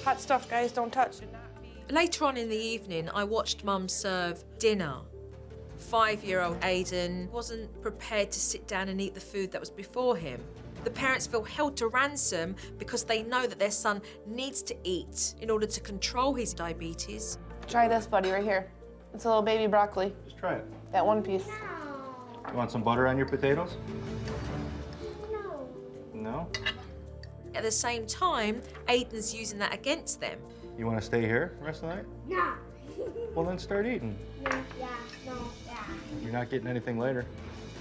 Hot stuff, guys, don't touch. Later on in the evening, I watched Mum serve dinner. 5-year-old Aiden wasn't prepared to sit down and eat the food that was before him. The parents feel held to ransom because they know that their son needs to eat in order to control his diabetes. Try this, buddy, right here. It's a little baby broccoli. Just try it. That one piece. You want some butter on your potatoes? No. No? At the same time, Aiden's using that against them. You want to stay here the rest of the night? No. Well, then start eating. No, yeah, no, yeah. You're not getting anything later.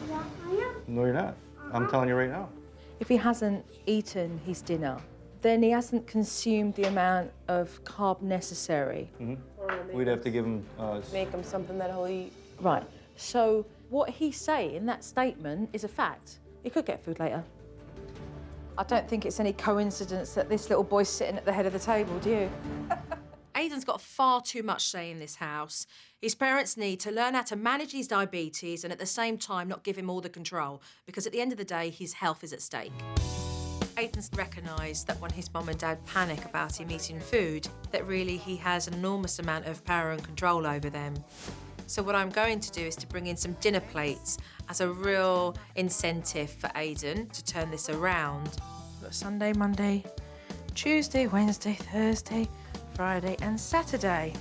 Yeah, I am. No, you're not. I'm telling you right now. If he hasn't eaten his dinner, then he hasn't consumed the amount of carb necessary. We'd have to give him... Make him something that he'll eat. Right. So what he's saying, that statement, is a fact. He could get food later. I don't think it's any coincidence that this little boy's sitting at the head of the table, do you? Aiden's got far too much say in this house. His parents need to learn how to manage his diabetes and at the same time not give him all the control, because at the end of the day, his health is at stake. Aiden's recognised that when his mum and dad panic about him eating food, that really he has an enormous amount of power and control over them. So what I'm going to do is to bring in some dinner plates as a real incentive for Aiden to turn this around. We've got Sunday, Monday, Tuesday, Wednesday, Thursday, Friday and Saturday.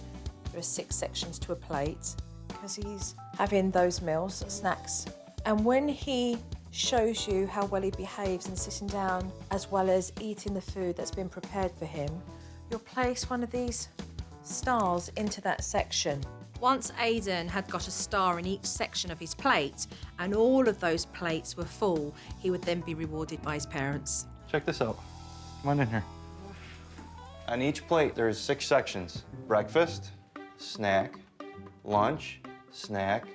There are 6 sections to a plate because he's having those meals, snacks. And when he shows you how well he behaves and sitting down as well as eating the food that's been prepared for him, you'll place one of these stars into that section. Once Aiden had got a star in each section of his plate and all of those plates were full, he would then be rewarded by his parents. Check this out. Come on in here. On each plate, there's 6 sections. Breakfast, snack, lunch, snack,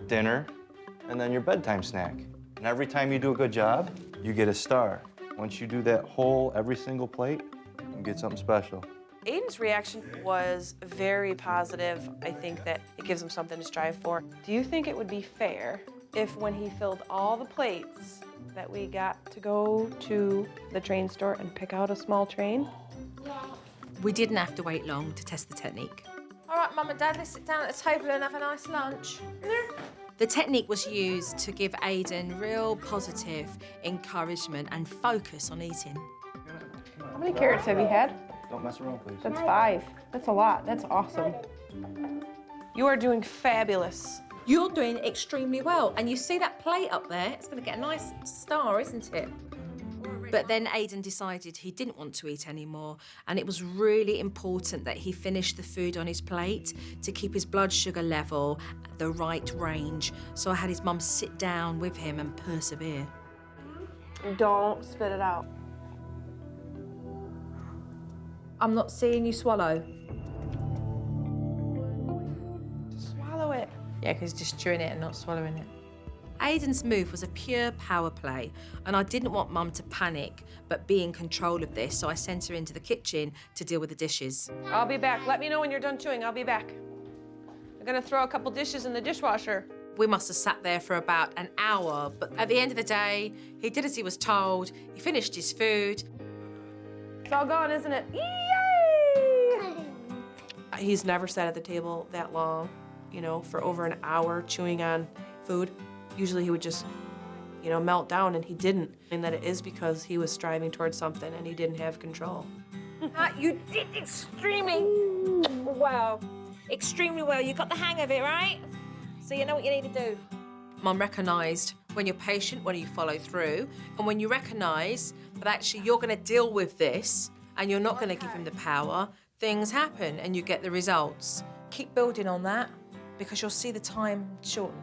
dinner, and then your bedtime snack. And every time you do a good job, you get a star. Once you do that whole, every single plate, you get something special. Aiden's reaction was very positive. I think that it gives him something to strive for. Do you think it would be fair if when he filled all the plates that we got to go to the train store and pick out a small train? We didn't have to wait long to test the technique. All right, Mum and Dad, let's sit down at the table and have a nice lunch. The technique was used to give Aiden real positive encouragement and focus on eating. How many carrots have you had? Don't mess around, please. That's 5. That's a lot. That's awesome. You are doing fabulous. You're doing extremely well. And you see that plate up there? It's going to get a nice star, isn't it? But then Aiden decided he didn't want to eat anymore, and it was really important that he finish the food on his plate to keep his blood sugar level at the right range. So I had his mum sit down with him and persevere. Don't spit it out. I'm not seeing you swallow. Swallow it. Yeah, because he's just chewing it and not swallowing it. Aiden's move was a pure power play, and I didn't want Mum to panic, but be in control of this, so I sent her into the kitchen to deal with the dishes. I'll be back. Let me know when you're done chewing. I'll be back. I'm gonna throw a couple dishes in the dishwasher. We must have sat there for about an hour, but at the end of the day, he did as he was told. He finished his food. It's all gone, isn't it? Yay! He's never sat at the table that long, you know, for over an hour chewing on food. Usually he would just, you know, melt down, and he didn't. And that it is because he was striving towards something and he didn't have control. You did extremely well. Extremely well. You got the hang of it, right? So you know what you need to do. Mum recognised when you're patient, when you follow through, and when you recognise that actually you're going to deal with this and you're not going to give him the power, things happen and you get the results. Keep building on that because you'll see the time shorten.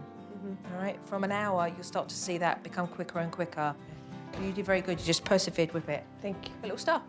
All right, from an hour, you'll start to see that become quicker and quicker. You did very good. You just persevered with it. Thank you. A little star.